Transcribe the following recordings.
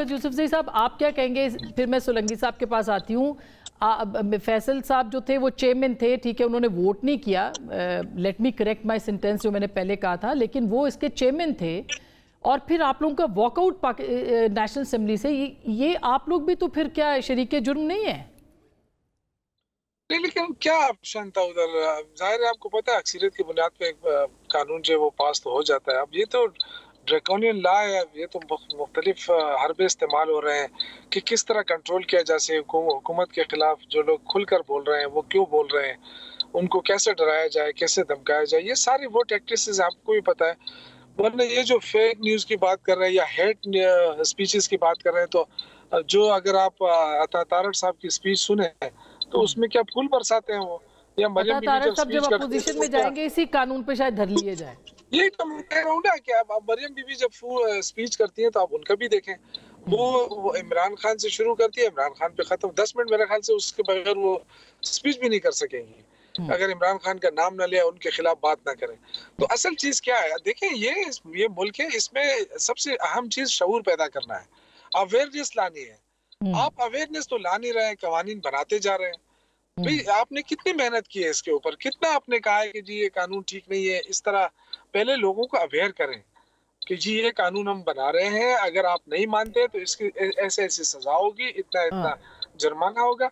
यूसुफजई साहब आप क्या कहेंगे? फिर मैं सोलंकी साहब के पास आती हूँ। फैसल साहब जो थे वो चेयरमैन थे, ठीक है, उन्होंने वोट नहीं किया, let me correct my sentence जो मैंने पहले कहा था, लेकिन वो इसके चेयरमैन थे। और फिर आप लोगों का वॉकआउट नेशनल असेंबली से, ये आप लोग भी तो फिर क्या शरीके जुर्म नहीं है? नहीं, लेकिन क्या ऑप्शन था उधर? जाहिर है आपको पता है अक्सरियत की बुनियाद पे कानून जो है वो पास तो हो जाता है। अब ये तो ड्रैकोनियन लॉ है, ये तो मुख्तलिफ हरबे इस्तेमाल हो रहे हैं कि किस तरह कंट्रोल किया जा सके। हुकूमत के खिलाफ जो लोग खुलकर बोल रहे हैं वो क्यों बोल रहे हैं, उनको कैसे डराया जाए, कैसे धमकाया जाए, ये सारी वो टैक्टिक्स आपको भी पता है। वरना ये जो फेक न्यूज़ की बात कर रहे हैं या हेट स्पीचेस की बात कर रहे हैं, तो जो अगर आप अता तारड़ साहब की स्पीच सुने तो उसमें क्या फूल बरसाते हैं वो, या मरियम बीबी जब अपोजिशन में जाएंगे इसी कानून पे शायद धर लिए जाए। यही तो मैं कह रहा हूँ ना कि अब मरियम बीबी जब स्पीच करती हैं तो आप उनका भी देखें। वो इमरान खान से शुरू करती है, इमरान खान पे खत्म। 10 मिनट मेरे ख्याल से उसके बगैर वो स्पीच भी नहीं कर सकेंगी अगर इमरान खान का नाम ना लिया, उनके खिलाफ बात ना करें। तो असल चीज क्या है, देखें ये मुल्क है, इसमें सबसे अहम चीज शऊर पैदा करना है, अवेयरनेस लानी है। आप अवेयरनेस तो ला नहीं रहे हैं, कवानीन बनाते जा रहे हैं। भाई आपने कितनी मेहनत की है इसके ऊपर, कितना आपने कहा है कि जी ये कानून ठीक नहीं है, इस तरह पहले लोगों को अवेयर करें कि जी ये कानून हम बना रहे हैं, अगर आप नहीं मानते तो इसकी ऐसे ऐसी सजा होगी, इतना इतना जुर्माना होगा।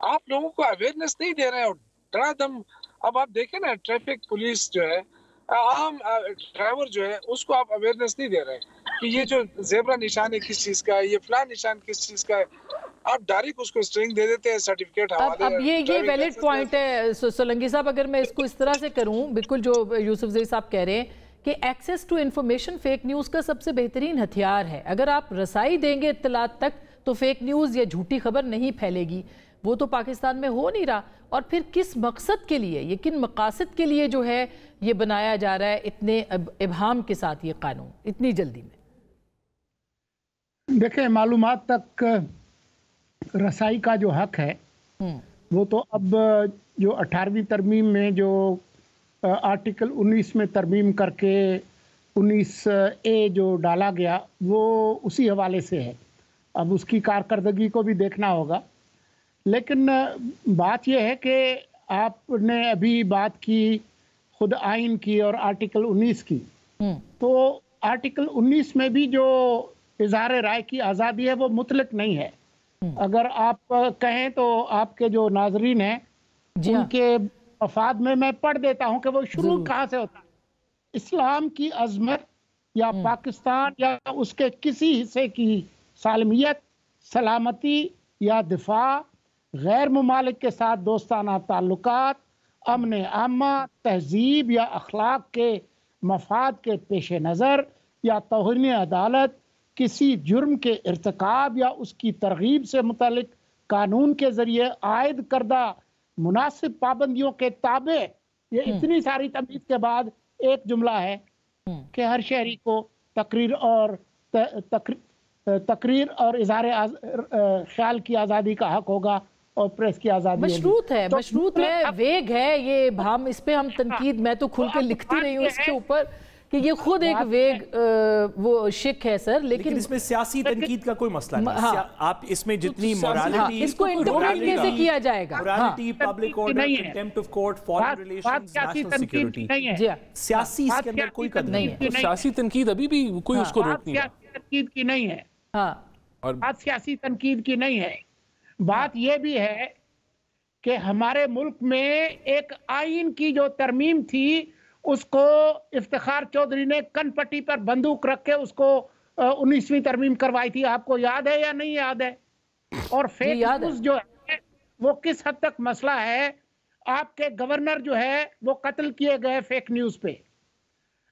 आप लोगों को अवेयरनेस नहीं दे रहे हैं और धड़ाधम। अब आप देखें ना, ट्रैफिक पुलिस जो है, आम ड्राइवर जो है, उसको आप अवेयरनेस नहीं दे रहे हैं कि ये जो जेब्रा निशान है किस चीज का है, ये फलां निशान किस चीज का है। आप डायरेक्ट उसको स्ट्रिंग दे देते हैं, सर्टिफिकेट हवाले। अब ये वैलिड पॉइंट है सोलंकी साहब, अगर मैं इसको इस तरह से करूं, बिल्कुल जो यूसुफजई साहब कह रहे हैं कि access to information fake news का सबसे बेहतरीन हथियार है। अगर आप रसाई देंगे इत्तलात तक तो फेक न्यूज़ या झूठी खबर नहीं फैलेगी। वो तो पाकिस्तान में हो नहीं रहा। और फिर किस मकसद के लिए, ये किन मकासद के लिए जो है ये बनाया जा रहा है इतने इब्हाम के साथ ये कानून इतनी जल्दी में? देखें, मालूमात तक रसाई का जो हक है वो तो अब जो 18वीं तरमीम में जो आर्टिकल 19 में तरमीम करके 19A जो डाला गया वो उसी हवाले से है। अब उसकी कारकर्दगी को भी देखना होगा। लेकिन बात यह है कि आपने अभी बात की खुद आइन की और आर्टिकल 19 की, तो आर्टिकल 19 में भी जो इज़हार राय की आज़ादी है वो मुतलक नहीं है। अगर आप कहें तो आपके जो नाजरीन हैं उनके मफाद में मैं पढ़ देता हूं कि वो शुरू कहाँ से होता है। इस्लाम की अजमत या पाकिस्तान या उसके किसी हिस्से की सालमियत, सलामती या दिफा, गैर मुमालिक के साथ दोस्ताना ताल्लुकात, अमन आमा, तहजीब या अखलाक के मफाद के पेश नज़र या तौहीन अदालत, किसी जुर्म के इर्तिकाब या उसकी तरगीब से मुतालिक कानून के जरिए आयद करदा मुनासिब पाबंदियों के ताबे। ये इतनी सारी तमीज़ के बाद एक जुमला है कि हर शहरी को तकरीर और इज़हार ख्याल की आज़ादी का हक होगा और प्रेस की आज़ादी मशरूत है। तो मशरूत है, वेग है ये हम, इस पे हम तनकीद, मैं तो खुल के लिखती रही हूँ इसके ऊपर कि ये खुद एक वेग वो शिक है सर। लेकिन इसमें सियासी तनकीद का कोई मसला नहीं। आप इसमें जितनी मोरालिटी, इसको इंटरप्रेट कैसे किया जाएगा, morality, public order, contempt of court, foreign relations, national security, सियासी इसके अंदर कोई कदर नहीं है। सियासी तनकीद अभी भी कोई उसको रोक नहीं रहा। तनकीद की नहीं है, और बात सियासी तनकीद की नहीं है। बात यह भी है कि हमारे मुल्क में एक आइन की जो तरमीम थी उसको इफ्तिखार चौधरी ने कनपट्टी पर बंदूक रख के उसको 19वीं तरमीम करवाई थी। आपको याद है या नहीं याद है? और फेक न्यूज़ जो है वो किस हद तक मसला है। आपके गवर्नर जो है वो कत्ल किए गए फेक न्यूज़ पे।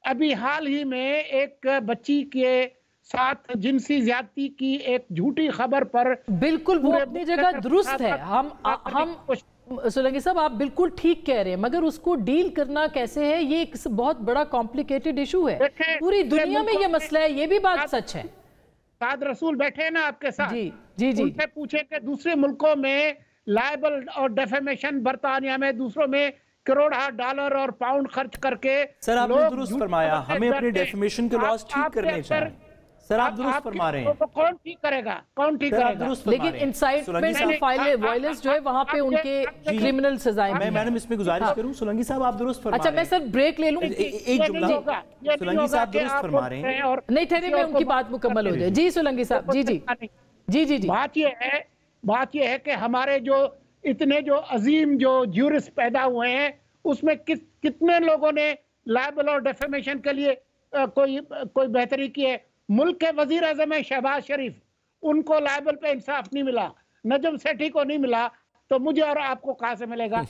अभी हाल ही में एक बच्ची के साथ जिनसी ज्यादती की एक झूठी खबर पर, बिल्कुल वो अपनी जगह दुरुस्त है। हम सोलंकी साहब आप बिल्कुल ठीक कह रहे हैं, मगर उसको डील करना कैसे है ये एक बहुत बड़ा कॉम्प्लिकेटेड इशू है। पूरी दुनिया में ये मसला है, ये भी बात सच है। साद रसूल बैठे हैं ना आपके साथ, जी जी जी, उनसे पूछे कि दूसरे मुल्कों में लाइबल और डेफेमेशन, बर्तानिया में दूसरों में करोड़ $, और पाउंड खर्च करके सर आपने दुरुस्त फरमाया, हमें अपने डेफेमेशन के लॉस ठीक करने चाहिए। सर आप दुरुस्त फरमा रहे हैं, तो कौन ठीक करेगा, कौन ठीक करेगा? लेकिन इंसाइटमेंट ऑफ वायलेंस जो है वहां पे उनके क्रिमिनल सजाएं। मैं मैडम इसमें गुजारिश करूं, सोलंकी साहब आप दुरुस्त फरमा रहे हैं। अच्छा मैं सर ब्रेक ले लूं, एक जुमला सोलंकी साहब दुरुस्त फरमा रहे हैं, नहीं ठहरे मैं उनकी बात मुकम्मल हो जाए। जी सोलंकी साहब, जी जी जी जी जी। बात ये है कि हमारे जो इतने जो अजीम जो ज्यूरिस्ट पैदा हुए हैं उसमें कितने लोगों ने लायबल और डेफेमेशन के लिए कोई बेहतरी की है। मुल्क के वजीर आजम है शहबाज शरीफ, उनको लायबल पे इंसाफ नहीं मिला, नजम सेठी को नहीं मिला, तो मुझे और आपको कहां से मिलेगा?